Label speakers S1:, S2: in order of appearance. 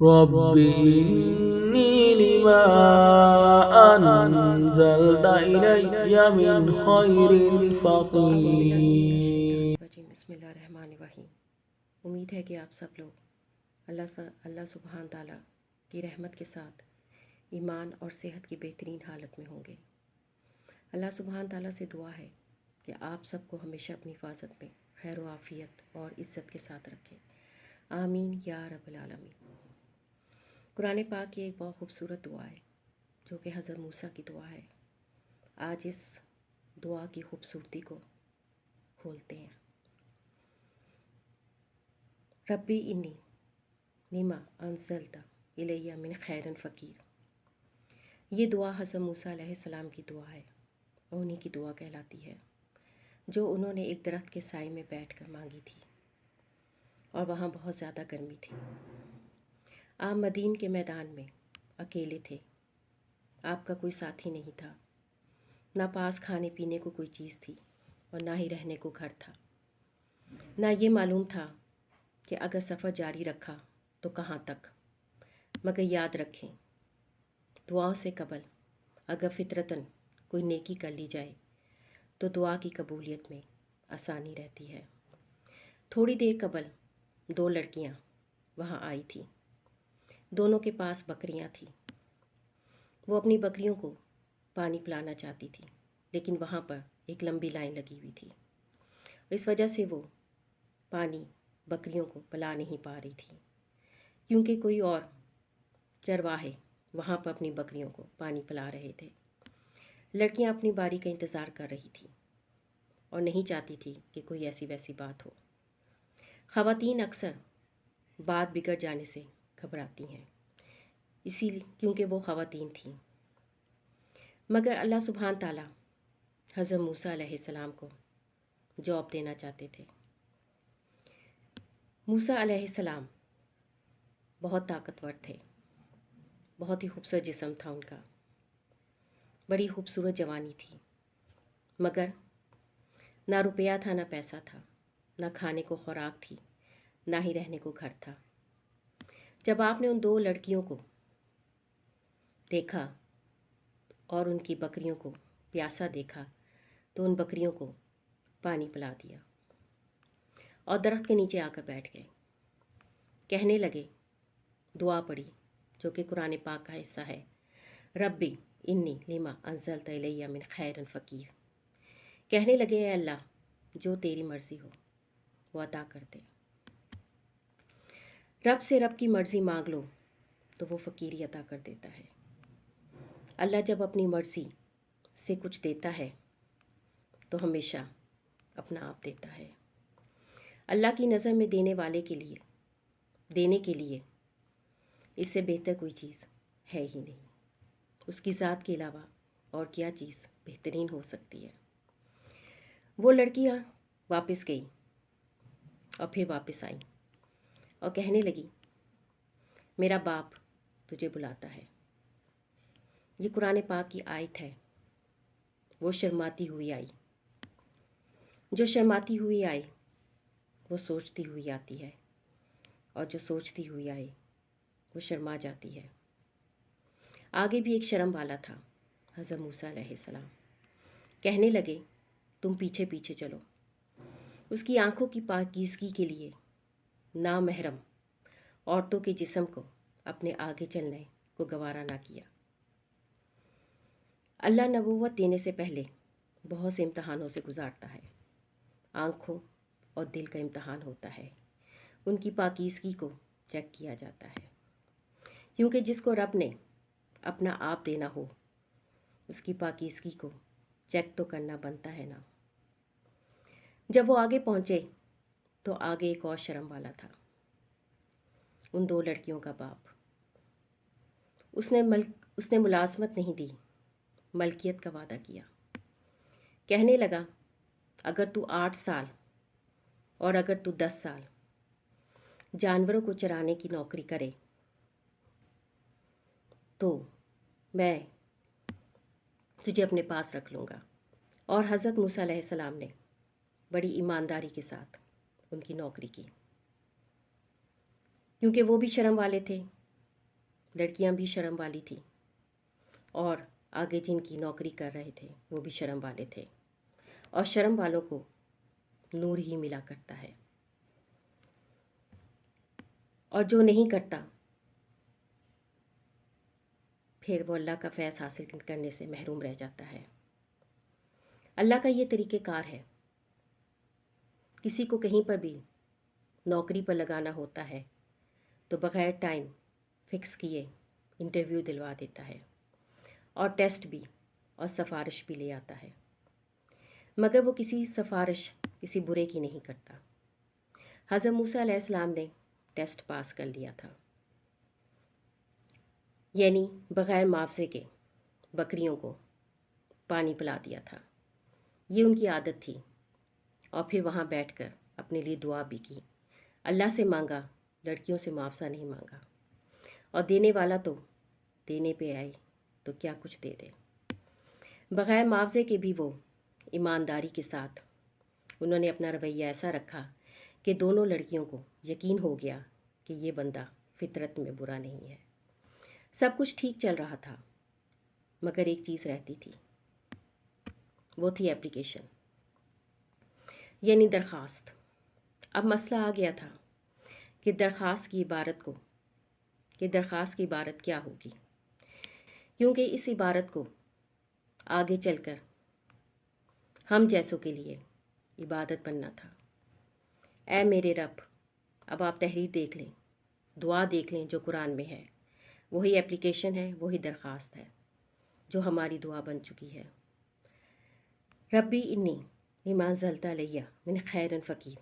S1: رب إني لما أنزلت إلي من خير فقير.
S2: بسم اللہ الرحمن الرحیم۔ امید ہے کہ آپ سب لوگ اللہ سبحانہ تعالیٰ کی رحمت کے ساتھ ایمان اور صحت کی بہترین حالت میں ہوں گے۔ اللہ سبحانہ تعالیٰ سے دعا ہے کہ آپ سب کو ہمیشہ اپنی حفاظت میں خیر و عافیت اور عزت کے ساتھ رکھے، آمین یا رب العالمین۔ قرآن پاک کی ایک بہت خوبصورت دعا ہے جو کہ حضرت موسیٰ کی دعا ہے۔ آج اس دعا کی خوبصورتی کو کھولتے ہیں۔ ربی انی لما انزلت الیہ من خیر فقیر۔ یہ دعا حضرت موسیٰ علیہ السلام کی دعا ہے، انہی کی دعا کہلاتی ہے جو انہوں نے ایک درخت کے سائے میں بیٹھ کر مانگی تھی، اور وہاں بہت زیادہ گرمی تھی۔ آپ مدین کے میدان میں اکیلے تھے، آپ کا کوئی ساتھی نہیں تھا، نہ پاس کھانے پینے کو کوئی چیز تھی اور نہ ہی رہنے کو گھر تھا۔ نہ یہ معلوم تھا کہ اگر سفر جاری رکھا تو کہاں تک، مگر یاد رکھیں دعاؤں سے قبل اگر فطرتاً کوئی نیکی کر لی جائے تو دعا کی قبولیت میں آسانی رہتی ہے۔ تھوڑی دیر قبل 2 لڑکیاں وہاں آئی تھیں، دونوں کے پاس بکریاں تھیں۔ وہ اپنی بکریوں کو پانی پلانا چاہتی تھی، لیکن وہاں پر ایک لمبی لائن لگی ہوئی تھی، اس وجہ سے وہ پانی بکریوں کو پلا نہیں پا رہی تھی، کیونکہ کوئی اور چرواہے وہاں پر اپنی بکریوں کو پانی پلا رہے تھے۔ لڑکیاں اپنی باری کا انتظار کر رہی تھیں اور نہیں چاہتی تھی کہ کوئی ایسی ویسی بات ہو۔ خواتین اکثر بات بگڑ جانے سے گھبراتی ہیں، اسی لیے کیونکہ وہ خواتین تھیں۔ مگر اللہ سبحانہ تعالیٰ حضرت موسیٰ علیہ السلام کو جواب دینا چاہتے تھے۔ موسیٰ علیہ السلام بہت طاقتور تھے، بہت ہی خوبصورت جسم تھا ان کا، بڑی خوبصورت جوانی تھی، مگر نہ روپیہ تھا، نہ پیسہ تھا، نہ کھانے کو خوراک تھی، نہ ہی رہنے کو گھر تھا۔ جب آپ نے ان 2 لڑکیوں کو دیکھا اور ان کی بکریوں کو پیاسا دیکھا تو ان بکریوں کو پانی پلا دیا اور درخت کے نیچے آ کر بیٹھ گئے۔ کہنے لگے، دعا پڑھی جو کہ قرآن پاک کا حصہ ہے، ربی انی لما انزلت الیہ من خیر فقیر۔ کہنے لگے، اے اللہ جو تیری مرضی ہو وہ عطا کر دے۔ رب سے رب کی مرضی مانگ لو تو وہ فقیری عطا کر دیتا ہے۔ اللہ جب اپنی مرضی سے کچھ دیتا ہے تو ہمیشہ اپنا آپ دیتا ہے۔ اللہ کی نظر میں دینے والے کے لیے، دینے کے لیے اس سے بہتر کوئی چیز ہے ہی نہیں۔ اس کی ذات کے علاوہ اور کیا چیز بہترین ہو سکتی ہے۔ وہ لڑکیاں واپس گئی اور پھر واپس آئیں اور کہنے لگی، میرا باپ تجھے بلاتا ہے۔ یہ قرآن پاک کی آیت ہے۔ وہ شرماتی ہوئی آئی۔ جو شرماتی ہوئی آئے وہ سوچتی ہوئی آتی ہے، اور جو سوچتی ہوئی آئے وہ شرما جاتی ہے۔ آگے بھی ایک شرم والا تھا، حضرت موسیٰ علیہ السلام۔ کہنے لگے، تم پیچھے پیچھے چلو۔ اس کی آنکھوں کی پاکیزگی کے لیے نامحرم عورتوں کے جسم کو اپنے آگے چلنے کو گوارا نہ کیا۔ اللہ نبوت دینے سے پہلے بہت سے امتحانوں سے گزارتا ہے۔ آنکھوں اور دل کا امتحان ہوتا ہے، ان کی پاکیزگی کو چیک کیا جاتا ہے، کیونکہ جس کو رب نے اپنا آپ دینا ہو اس کی پاکیزگی کو چیک تو کرنا بنتا ہے نا۔ جب وہ آگے پہنچے تو آگے ایک اور شرم والا تھا، ان 2 لڑکیوں کا باپ۔ اس نے ملازمت نہیں دی، ملکیت کا وعدہ کیا۔ کہنے لگا، اگر تو 8 سال اور اگر تو 10 سال جانوروں کو چرانے کی نوکری کرے تو میں تجھے اپنے پاس رکھ لوں گا۔ اور حضرت موسیٰ علیہ السلام نے بڑی ایمانداری کے ساتھ ان کی نوکری کی، کیونکہ وہ بھی شرم والے تھے لڑکیاں بھی شرم والی تھیں اور آگے جن کی نوکری کر رہے تھے وہ بھی شرم والے تھے، اور شرم والوں کو نور ہی ملا کرتا ہے، اور جو نہیں کرتا پھر وہ اللہ کا فیض حاصل کرنے سے محروم رہ جاتا ہے۔ اللہ کا یہ طریقہ کار ہے، کسی کو کہیں پر بھی نوکری پر لگانا ہوتا ہے تو بغیر ٹائم فکس کیے انٹرویو دلوا دیتا ہے، اور ٹیسٹ بھی اور سفارش بھی لے آتا ہے، مگر وہ کسی سفارش کسی برے کی نہیں کرتا۔ حضرت موسیٰ علیہ السلام نے ٹیسٹ پاس کر لیا تھا، یعنی بغیر معاوضے کے بکریوں کو پانی پلا دیا تھا، یہ ان کی عادت تھی، اور پھر وہاں بیٹھ کر اپنے لیے دعا بھی کی، اللہ سے مانگا، لڑکیوں سے معاوضہ نہیں مانگا، اور دینے والا تو دینے پہ آئے تو کیا کچھ دے دے۔ بغیر معاوضے کے بھی وہ ایمانداری کے ساتھ انہوں نے اپنا رویہ ایسا رکھا کہ دونوں لڑکیوں کو یقین ہو گیا کہ یہ بندہ فطرت میں برا نہیں ہے۔ سب کچھ ٹھیک چل رہا تھا، مگر ایک چیز رہتی تھی، وہ تھی اپلیکیشن، یعنی درخواست۔ اب مسئلہ آ گیا تھا کہ درخواست کی عبارت کیا ہوگی، کیونکہ اس عبارت کو آگے چل کر ہم جیسوں کے لیے عبادت بننا تھا۔ اے میرے رب، اب آپ تحریر دیکھ لیں، دعا دیکھ لیں جو قرآن میں ہے، وہی اپلیکیشن ہے، وہی درخواست ہے جو ہماری دعا بن چکی ہے۔ ربی انی لما انزلت علی من خیر فقیر۔